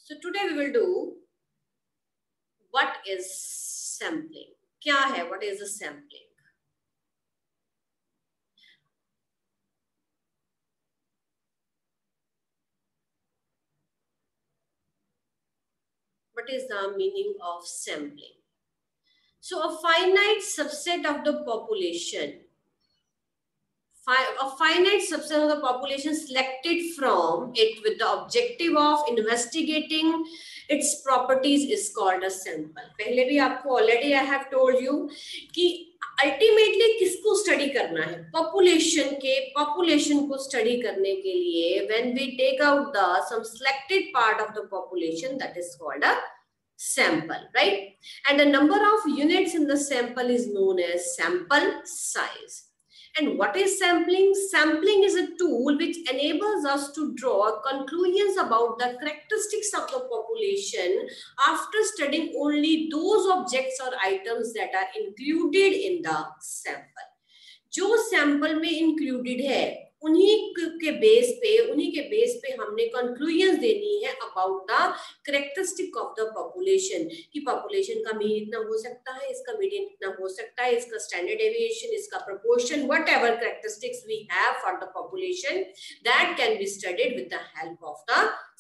So today we will do what is sampling. क्या है? What is a sampling? What is the meaning of sampling? So a finite subset of the population, a finite subset of the population selected from it with the objective of investigating its properties is called a sample. पहले भी आपको already I have told you कि ultimately किसको study करना है? Population को study करने के लिए when we take out the some selected part of the population that is called a sample, right? And the number of units in the sample is known as sample size. And what is sampling? Sampling is a tool which enables us to draw conclusions about the characteristics of the population after studying only those objects or items that are included in the sample. जो sample में included है उन्हीं के base पे हमने conclusion देनी है about the characteristic of the population कि पॉपुलेशन का मीन इतना हो सकता है, इसका मीडियन इतना हो सकता है, इसका स्टैंडर्ड डेविएशन, इसका proportion, whatever characteristics we have for the population that can be studied with the help of the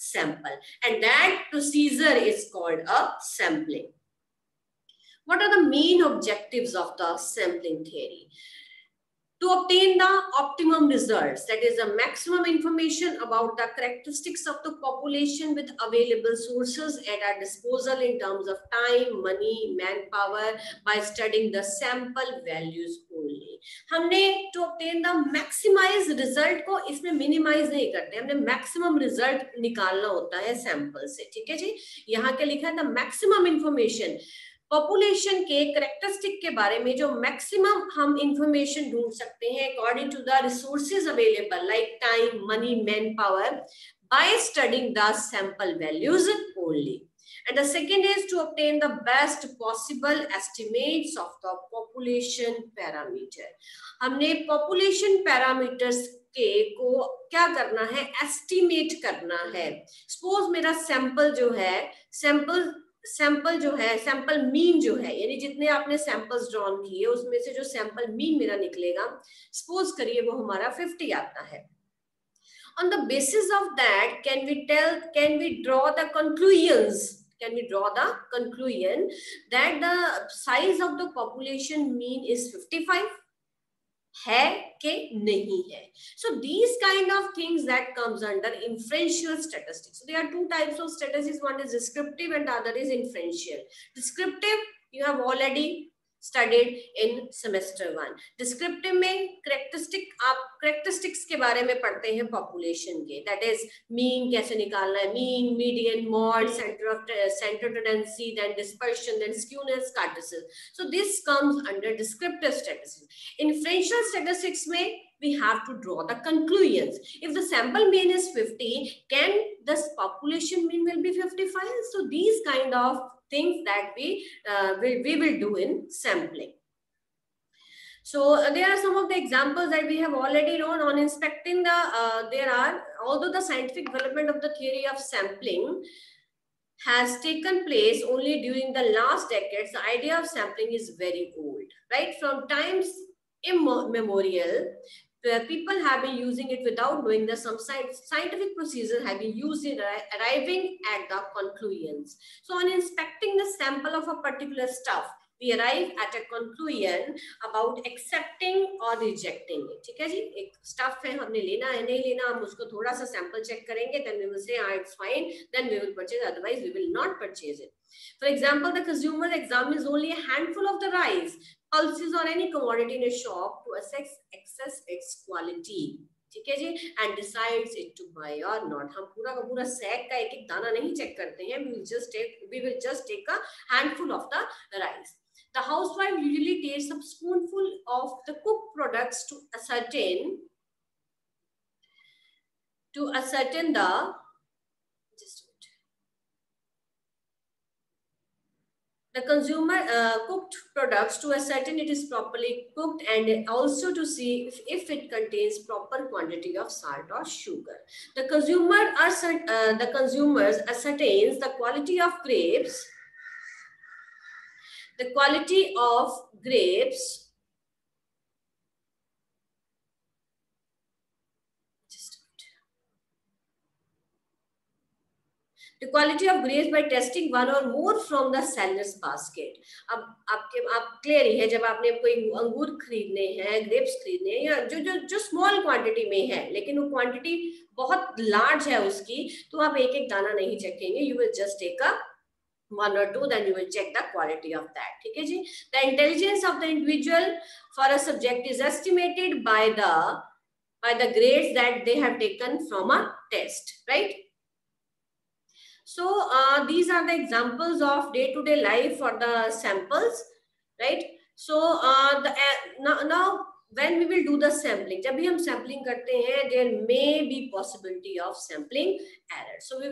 sample and that procedure is called a sampling. What are the main objectives of the sampling theory? To obtain the optimum results, that is the maximum information about the characteristics of the population with available sources at our disposal in terms of time, money, manpower, by studying the sample values only. हमने to obtain the maximize result को इसमें minimize नहीं करते, हमने maximum result निकालना होता है sample से. ठीक है जी, यहाँ के लिखा है the maximum information. पॉपुलेशन के करेक्टरिस्टिक के बारे में जो मैक्सिमम हम इंफॉर्मेशन ढूंढ सकते हैं according to the resources available like time, money, man power by studying the sample values only. And the second is to obtain the best possible estimates of the population parameter. हमने population parameters के को क्या करना है? Estimate करना है. Suppose मेरा sample जो है, सैंपल मीन जो है, यानी जितने आपने सैंपल्स ड्रॉन किए उसमें से जो सैंपल मीन मेरा निकलेगा, सपोज करिए वो हमारा 50 आता है. On the basis of that, can we draw the conclusion that the size of the population mean is 55? है कि नहीं है? So these kind of things that comes under inferential statistics. So there are two types of statistics. One is descriptive and the other is inferential. Descriptive you have already studied in semester 1. Descriptive में characteristics के बारे में पढ़ते हैं population के. That is mean कैसे निकालना है, mean, median, mode, center tendency, then dispersion, then skewness, Cartesian. So this comes under descriptive statistics. Inferential statistics में we have to draw the conclusions. If the sample mean is 50, can this population mean will be 55? So these kind of things that we will do in sampling. So there are some of the examples that we have already known on inspecting the, although the scientific development of the theory of sampling has taken place only during the last decades, the idea of sampling is very old, right? From times immemorial, people have been using it without knowing that some scientific procedures have been used in arriving at the conclusions. So on inspecting the sample of a particular stuff, we arrive at a conclusion about accepting or rejecting it. ठीक है जी, एक stuff है, हमने लेना है नहीं लेना, हम उसको थोड़ा सा sample check करेंगे, then we will say it's fine, then we will purchase, otherwise we will not purchase it. For example, the consumer examines only a handful of the rice, pulses or any commodity in a shop to assess its quality. ठीक है जी, and decides it to buy or not. हम पूरा का पूरा sac का एक दाना नहीं चेक करते हैं, we will just take a handful of the rice. The housewife usually takes a spoonful of the cooked products to ascertain the, the consumer cooked products to ascertain it is properly cooked, and also to see if it contains proper quantity of salt or sugar. The consumers ascertains the quality of grapes. The quality of grapes. The quality of grapes by testing one or more from the seller's basket. अब आप clear ही है, जब आपने कोई अंगूर खरीदने हैं, grapes खरीदने हैं, या जो जो जो स्मॉल क्वांटिटी में है लेकिन वो क्वांटिटी बहुत लार्ज है उसकी, तो आप एक एक दाना नहीं चखेंगे. You will just take a one or two, then you will check the quality of that. ठीक है जी. The intelligence of the individual for a subject is estimated by the grades that they have taken from a test, right? So these are the examples of day-to-day life for the samples, right? So now when we will do the sampling, जब भी हम sampling करते हैं, there may be possibility of sampling error. So we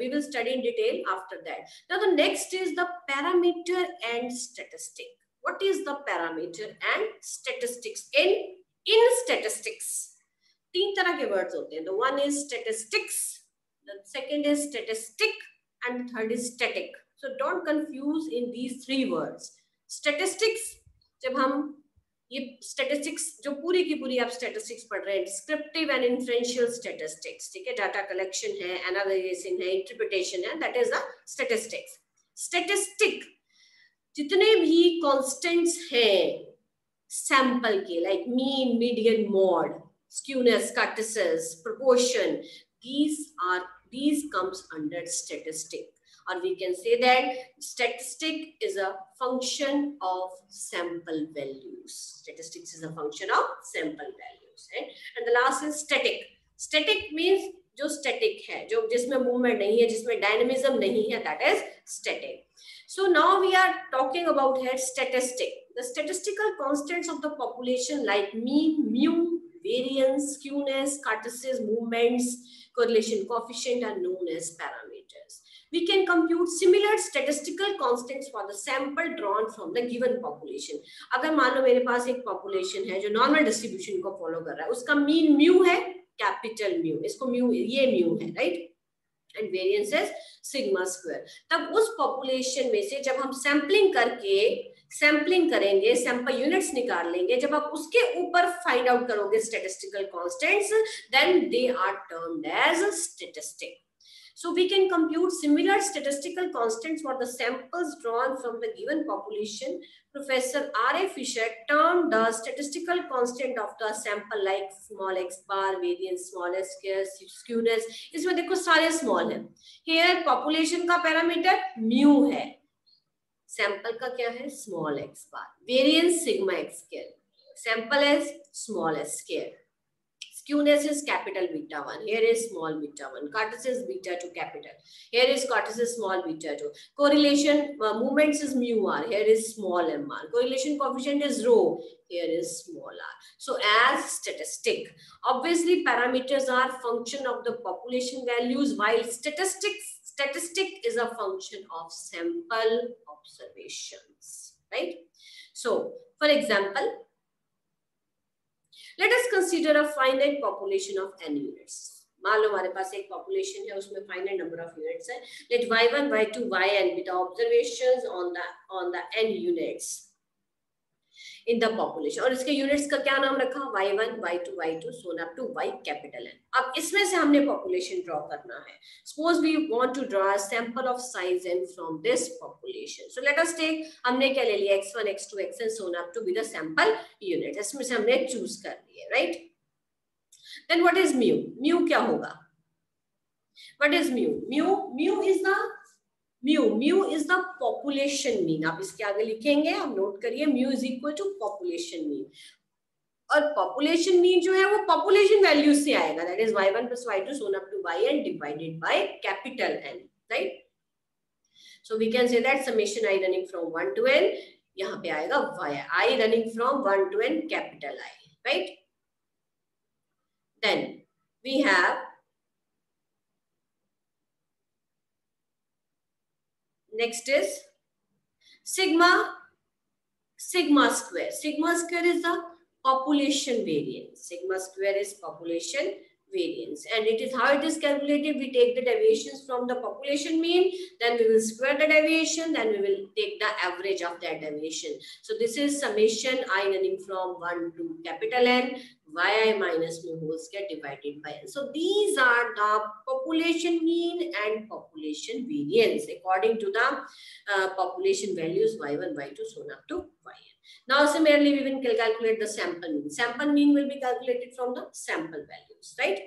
will study in detail after that. Now the next is the parameter and statistic. What is the parameter and statistics? In statistics, तीन तरह के words होते हैं. The one is statistics, the second is statistic, and the third is static. So don't confuse in these three words. Statistics, जब हम ये statistics जो पूरी की पूरी आप statistics पढ़ रहे हैं, descriptive and inferential statistics, ठीक है, data collection है, analysis है, interpretation है, that is the statistics. Statistic जितने भी constants हैं sample के, like mean, median, mode, skewness, kurtosis, proportion, these comes under statistic, or we can say that statistic is a function of sample values. Statistics is a function of sample values, right? And the last is static. Static means जो static है, जो जिसमें movement नहीं है, जिसमें dynamism नहीं है, that is static. So now we are talking about here statistic. The statistical constants of the population like mean, mu, variance, skewness, kurtosis, movements, correlation coefficient are known as parameters. We can compute similar statistical constants for the sample drawn from the given population. अगर मान लो मेरे पास एक population है जो normal distribution को follow कर रहा है, उसका mean mu है, capital mu, इसको mu, ये mu है, right? And variance is sigma square. तब उस population में से जब हम sampling करेंगे, sample units निकाल लेंगे, जब आप उसके ऊपर find out करोगे statistical constants, then they are termed as statistic. So we can compute similar statistical constants for the samples drawn from the given population. Professor R.A. Fisher termed the statistical constant of the sample like small x bar, variance, small s square, skewness. इसमें देखो सारे small हैं. Here population का parameter mu है. Sample का क्या है? Small x bar. Variance sigma x square. Sample is small s square. Skewness is capital beta 1. Here is small beta 1. Kurtosis is beta 2 capital. Here is kurtosis small beta 2. Correlation movements is mu r. Here is small m r. Correlation coefficient is rho. Here is small r. So as statistic, obviously parameters are function of the population values, while statistic is a function of sample observations, right? So for example, let us consider a finite population of n units. मान लो हमारे पास एक population है, उसमें finite number of units है. Let y1, y2, yn be the observations on the n units in the population. और इसके units का क्या नाम रखा? y1, y2, y2, so on up to y capital N. अब इसमें से हमने population draw करना है. Suppose we want to draw a sample of size n from this population. So let us take, हमने क्या ले लिया? x1, x2, xn, so on up to be the sample unit. इसमें से हमने choose कर लिया, right? Then what is mu? Mu क्या होगा? What is mu? Mu is the population mean. आप इसके आगे लिखेंगे, आप नोट करिए, mu is equal to population mean. और population mean जो है वो population value से आएगा, that is y1 plus y2 so on up to yn divided by capital N, right? So we can say that summation I running from 1 to n, यहाँ पे आएगा I running from 1 to n capital I, right? Then we have next is sigma square is the population variance. Sigma square is population variance, and it is how it is calculated. We take the deviations from the population mean, then we will square the deviation, then we will take the average of that deviation. So this is summation I running from 1 to capital N yi minus mu whole square divided by n. So these are the population mean and population variance according to the population values y1, y2, so on up to yn. Now similarly we will calculate the sample mean. Sample mean will be calculated from the sample values, right?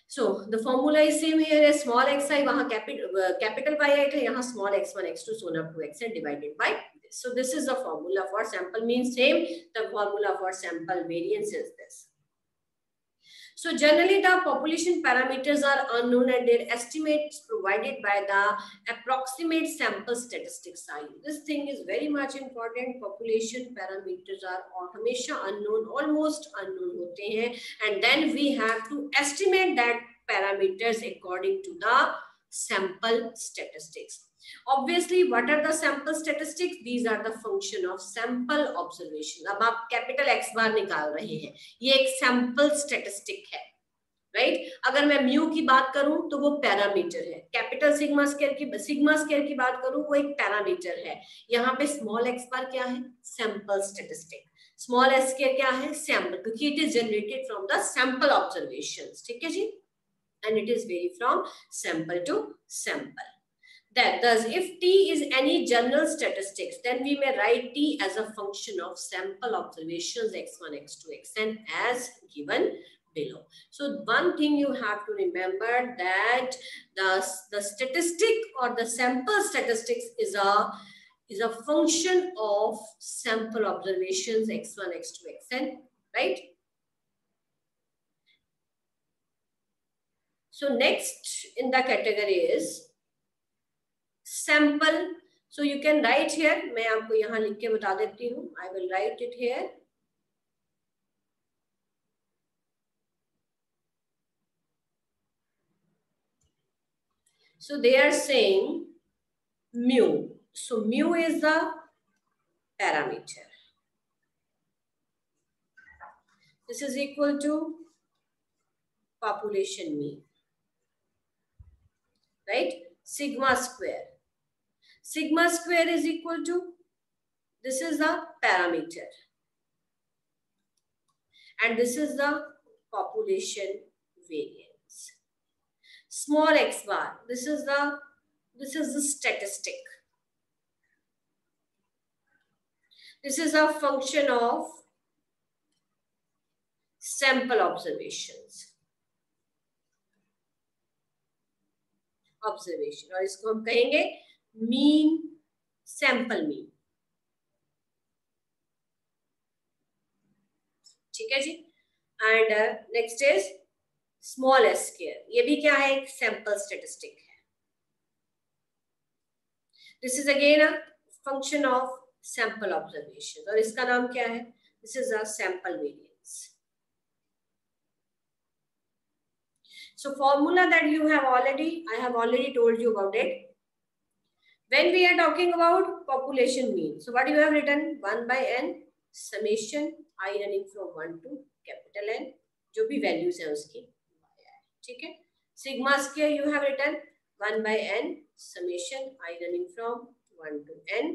So the formula is same here as small xi, वहाँ capital yi था, यहाँ small x1, x2, so on up to xn divided by this. So this is the formula for sample mean, same. The formula for sample variance is this. So generally the population parameters are unknown and their estimates provided by the approximate sample statistic size. This thing is very much important. Population parameters are हमेशा unknown, almost unknown होते हैं, and then we have to estimate that parameters according to the sample statistics. Obviously, what are the sample statistics? These are the function of sample observation. अब आप capital X बार निकाल रहे हैं, ये एक sample statistic है, right? अगर मैं म्यू की बात करूं तो वो पैरामीटर है, कैपिटल सिग्मा स्क्वायर की बात करूं वो एक पैरामीटर है. यहाँ पे स्मॉल एक्स बार क्या है? Sample statistic. Small s square क्या है? सैंपल, क्योंकि it is generated from the sample observations. ठीक है जी, and it is vary from sample to sample. That thus, if t is any general statistics, then we may write t as a function of sample observations x1, x2, xn as given below. So one thing you have to remember that the statistic or the sample statistics is a function of sample observations x1, x2, xn, right? So next in the category is sample. So you can write here, मैं आपको यहाँ लिख के बता देती हूँ. I will write it here. So they are saying mu. So mu is the parameter. This is equal to population mean, right? Sigma square. Sigma square is equal to, this is the parameter, and this is the population variance. Small x bar, this is the statistic. This is a function of sample observations. और इसको हम कहेंगे mean, sample mean. ठीक है जी. And next is small s square. ये भी क्या है? एक सैंपल स्टैटिस्टिक है. This is again a function of sample observation, और इसका नाम क्या है? This is a sample variance. So formula that I have already told you about it. When we are talking about population mean, so what you have written? 1 by n summation I running from 1 to capital N, जो भी values है उसकी. ठीक है. Sigma square you have written 1 by n summation I running from 1 to n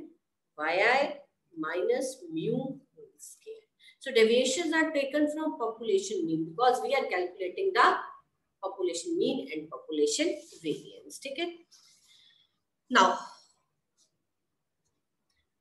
yi minus mu whole square. So deviations are taken from population mean because we are calculating the population mean and population variance. ठीक है. Now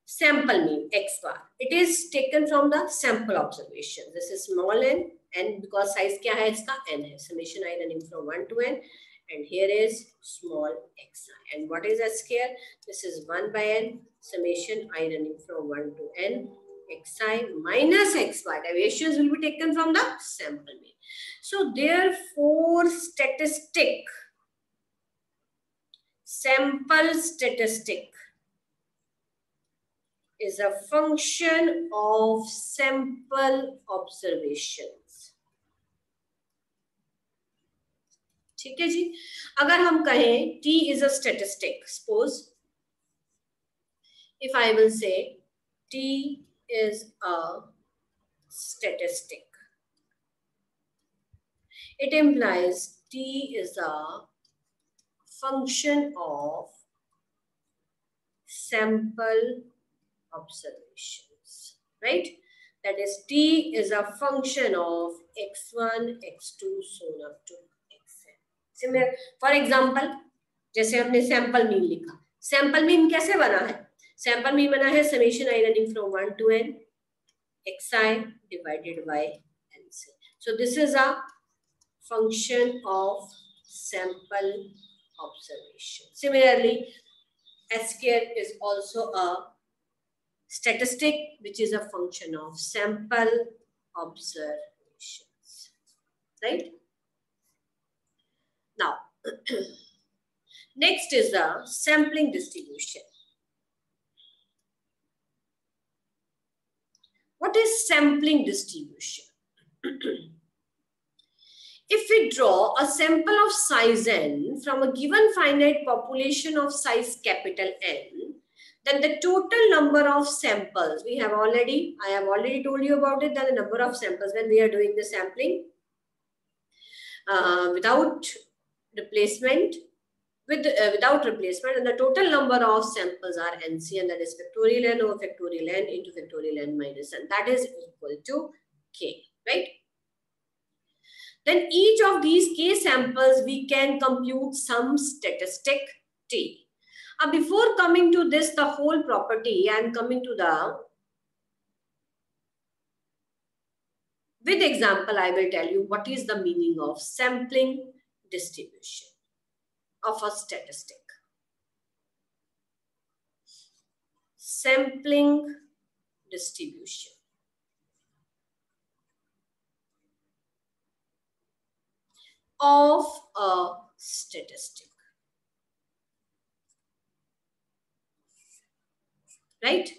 sample mean x bar, it is taken from the sample observation. This is small n, and because size क्या है इसका? n है. Summation I running from 1 to n, and here is small xi. And what is s square? This is 1 by n summation I running from 1 to n xi minus x bar. Deviations will be taken from the sample mean. So therefore sample statistic is a function of sample observations. ठीक है जी. अगर हम कहें t is a statistic, suppose if I will say T is a statistic, it implies T is a function of sample observations, right? That is, T is a function of x1, x2, so on up to xn. Similar, for example, जैसे हमने sample mean लिखा, sample mean कैसे बना है? Sample mean बना है summation I running from 1 to n xi divided by nc. So this is a function of sample observation. Similarly, S-square is also a statistic which is a function of sample observations, right? Now, next is the sampling distribution. What is sampling distribution? If we draw a sample of size n from a given finite population of size capital N, then the total number of samples, I have already told you about it, that the number of samples when we are doing the sampling without replacement, and the total number of samples are NC, and that is factorial n over factorial n into factorial n minus n. That is equal to K, right? Then each of these K samples, we can compute some statistic T. Before coming to this, the whole property, I am coming to the, with example, I will tell you what is the meaning of sampling distribution of a statistic. Sampling distribution of a statistic, right?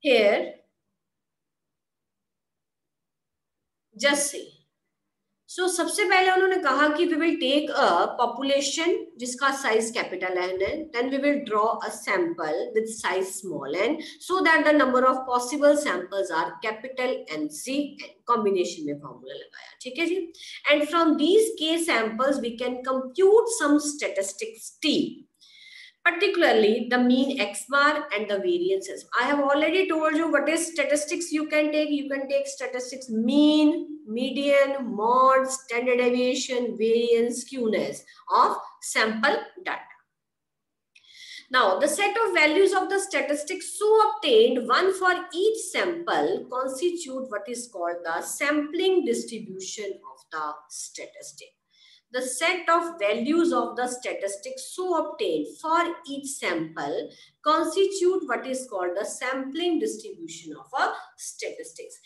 Here, just say, so सबसे पहले उन्होंने कहा कि we will take a population जिसका size capital N है, then we will draw a sample with size small n, so that the number of possible samples are capital NC, combination में formula लगाया, ठीक है जी? And from these K samples we can compute some statistics T, particularly the mean x bar and the variances. I have already told you what is statistics you can take. You can take statistics mean, median, mode, standard deviation, variance, skewness of sample data. Now, the set of values of the statistics so obtained, one for each sample, constitute what is called the sampling distribution of the statistic. The set of values of the statistics so obtained for each sample constitute what is called the sampling distribution of a statistics.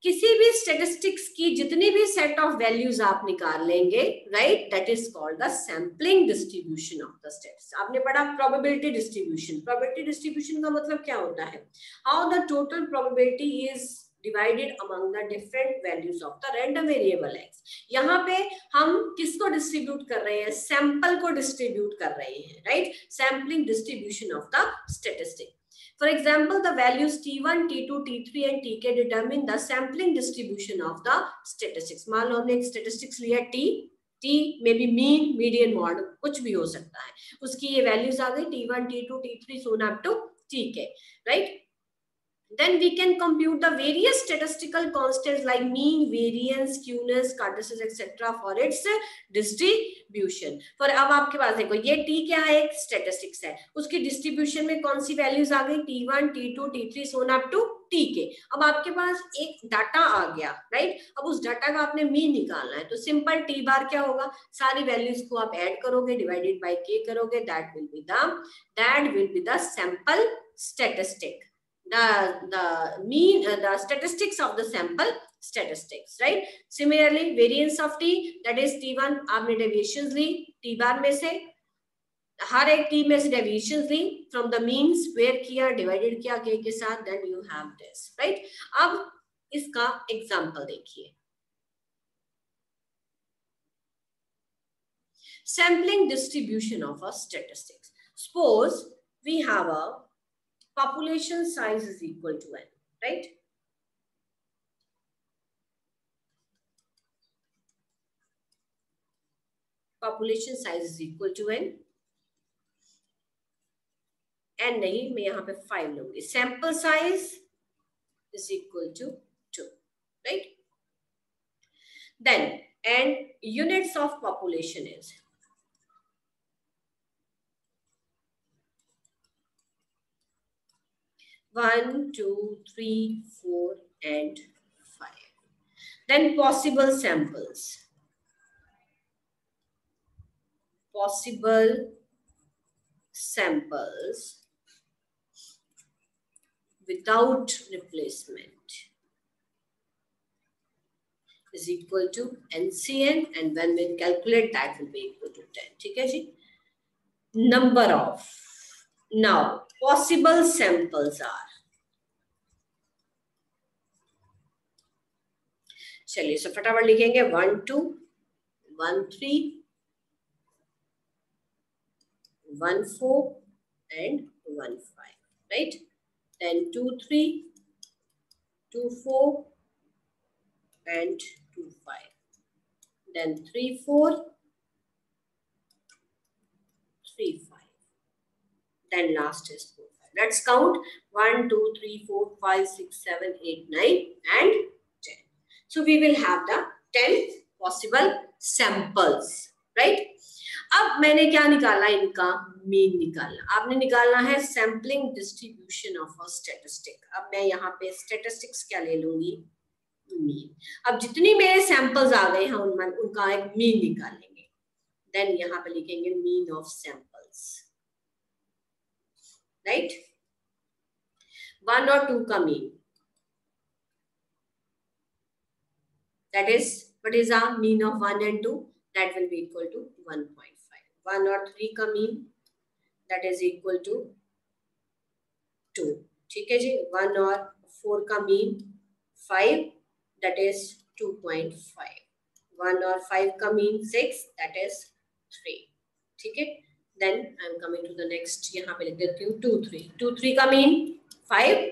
किसी भी statistics की जितनी भी set of values आप निकाल लेंगे, right? That is called the sampling distribution of the statistics. आपने पढ़ा probability distribution. Probability distribution का मतलब क्या होता है? How the total probability is divided among the different values of the random variable x. यहाँ पे हम किसको distribute कर रहे हैं? Sample को distribute कर रहे हैं, right? Sampling distribution of the statistic. For example, the values T1, T2, T3 and Tk determine the sampling distribution of the statistics. मान लो हमने एक statistics लिया T may be mean, median, mode, कुछ भी हो सकता है. उसकी ये values आ गई T1, T2, T3, so on up to Tk, right? Then we can compute the various statistical constants like mean, variance, skewness, kurtosis, etc. for its distribution. For अब आपके पास देखो ये T क्या है? एक statistics है. उसकी distribution में कौन सी values आ गई? T1, T2, T3, so on up to Tk. अब आपके पास एक data आ गया, right? अब उस data का आपने mean निकालना है, तो simple T bar क्या होगा? सारी values को आप add करोगे, divided by K करोगे, that will be the sample statistic. The statistics of the sample statistics, right? Similarly, variance of T, that is T1, आपने deviations ली T bar में से, हर एक T में से deviations Lee, from the mean square किया, divided किया K के साथ, then you have this, right? अब इसका example देखिए. Sampling distribution of a statistics. suppose we have a population size is equal to n, right? Population size is equal to n. n नहीं, मैं यहाँ पे 5 लूंगी. Sample size is equal to 2, right? Then, and units of population is 1, 2, 3, 4, and 5. Then possible samples. Possible samples without replacement is equal to NCN, and when we calculate that will be equal to 10. ठीक है जी? Number of, now possible samples are, चलिए सो फटाफट लिखेंगे 1 2 1 3 1 4 and 1 5, right? Then 2 3 2 4 and 2 5. Then 3 4 3 5. Then last is 4 5. Let's count 1 2 3 4 5 6 7 8 9 and 10. So we will have the 10 possible samples, right? अब मैंने क्या निकाला, इनका मीन निकालना. आपने निकालना है sampling distribution of a statistic. अब मैं यहाँ पे स्टैटिस्टिक्स क्या ले लूंगी, मीन. अब जितनी मेरे सैंपल्स आ गए हैं उनका एक मीन निकालेंगे. देन यहाँ पे लिखेंगे मीन ऑफ सैंपल्स, राइट? 1 और 2 का mean, that is, what is our mean of 1 and 2? That will be equal to 1.5. 1 और 3 का mean, that is equal to 2. ठीक है जी? 1 और 4 का मीन 5, that is 2.5. 1 और 5 का मीन 6, that is 3. ठीक है? Then I am coming to the next. यहाँ पे लिख देती हूँ 2 3. 2 3 का मीन 5.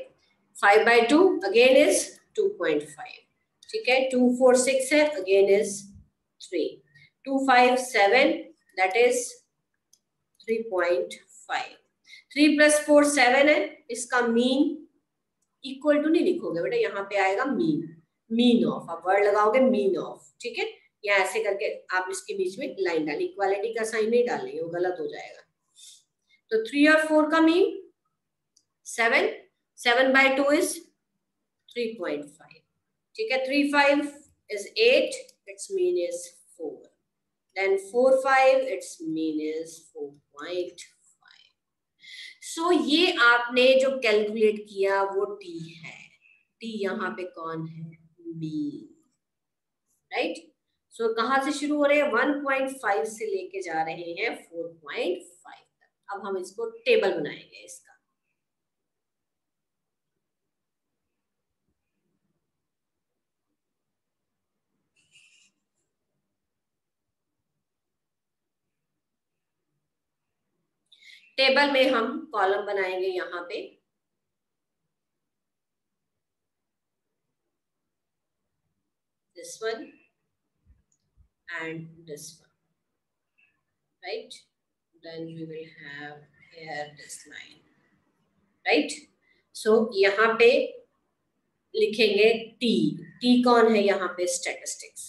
5 by 2 again is 2.5. ठीक है? 2 4 6 है, again is 3. 2 5 7, that is 3.5. 3 plus 4 7 है, इसका मीन इक्वल टू नहीं लिखोगे बेटा, यहाँ पे आएगा मीन. मीन ऑफ, आप वर्ड लगाओगे मीन ऑफ. ठीक है? या ऐसे करके आप इसके बीच में लाइन डालिए. इक्वालिटी का साइन नहीं डालेंगे, वो गलत हो जाएगा. तो 3 और 4 का मीन 7. 7 by 2 is 3.5. ठीक है? 3 5 is 8, its mean is 4. Then 4 5, its mean is 4.5. So ये आपने जो कैलकुलेट किया वो T है. T यहाँ पे कौन है? Mean, right? सो कहाँ से शुरू हो रहे हैं? 1.5 से लेके जा रहे हैं 4.5 तक. अब हम इसको टेबल बनाएंगे इसका. टेबल में हम कॉलम बनाएंगे यहाँ पे. This one and this one, right? Then we will have here this line, right? So यहाँ पे लिखेंगे T. T कौन है यहाँ पे? स्टैटिस्टिक्स.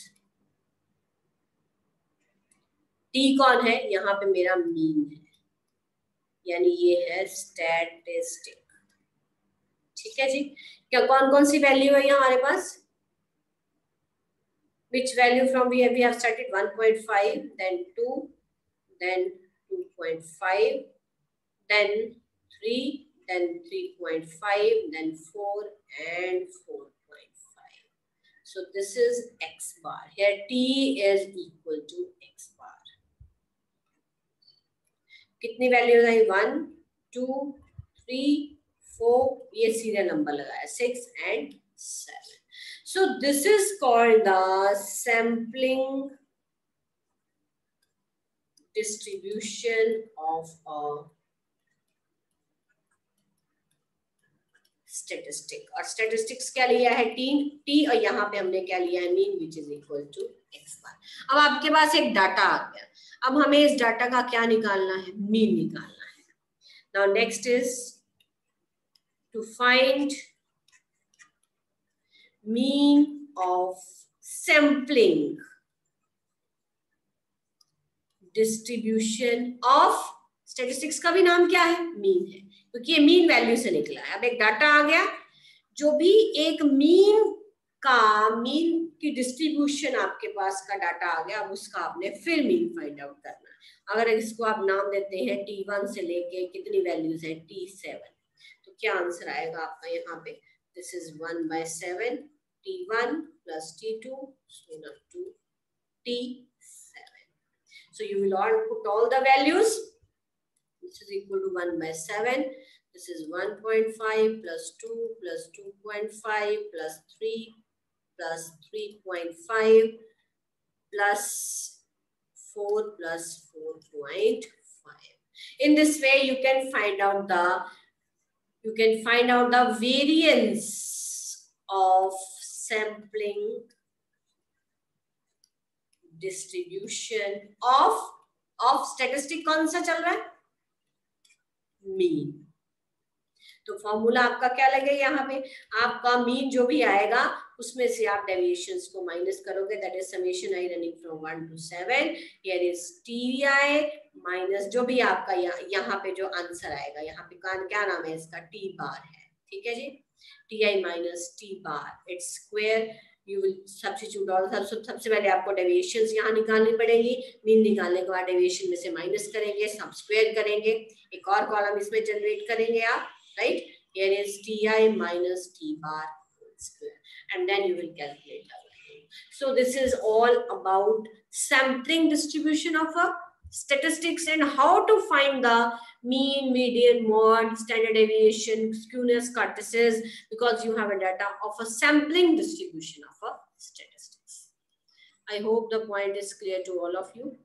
T कौन है यहाँ पे? मेरा मीन है, यानी ये है स्टैटिस्टिक. ठीक है जी? क्या कौन कौन सी वैल्यू है यहाँ हमारे पास? Which value from we have started? 1.5, then 2, then 2.5, then 3, then 3.5, then 4 and 4.5. So this is X bar. Here T is equal to X bar. कितनी वैल्यूज आई? 1 2 3 4, ये सीरियल नंबर लगाया 6 and 7. So this is called the sampling distribution of a statistic, और statistics क्या लिया है T, और यहाँ पे हमने क्या लिया है mean, which is equal to x bar. अब आपके पास एक डाटा आ गया, अब हमें इस डाटा का क्या निकालना है, मीन निकालना है। Now next is to find mean of sampling distribution of, statistics का भी नाम क्या है, मीन है, क्योंकि ये मीन वैल्यू से निकला है। अब एक डाटा आ गया, जो भी एक मीन की डिस्ट्रीब्यूशन आपके पास का डाटा आ गया, अब उसका आपने फिर मीन फाइंड आउट करना है। अगर इसको आप नाम देते हैं T1 से लेके कितनी वैल्यूज है T7, तो क्या आंसर आएगा आपका यहाँ पे, this is 1/7 T1 plus T2 up to T7. So you will all put all the values, which is equal to 1/7. This is 1.5 plus 2 plus 2.5 plus 3 plus 3.5 plus 4 plus 4.5. In this way, you can find out the variance of sampling distribution of statistic कौन सा चल रहा है, mean. तो formula आपका क्या लगे, यहाँ पे आपका मीन जो भी आएगा उसमें से आप डेविएशंस को माइनस करोगे, that is summation I running from 1 to 7, here is T minus जो भी आपका यहाँ पे जो आंसर आएगा, यहाँ पे क्या नाम है इसका, टी बार है, ठीक है जी, t i minus t bar its square. You will substitute all, सबसे पहले आपको डेविएशंस यहाँ निकालनी पड़ेगी, मीन निकालने के बाद डेविएशन में से माइनस करेंगे, सब स्क्वायर करेंगे, एक और कॉलम इसमें जनरेट करेंगे आप, right? Here is Ti minus T bar square, and then you will calculate the value. So this is all about sampling distribution of a statistics and how to find the mean, median, mode, standard deviation, skewness, kurtosis, because you have a data of a sampling distribution of a statistics. I hope the point is clear to all of you.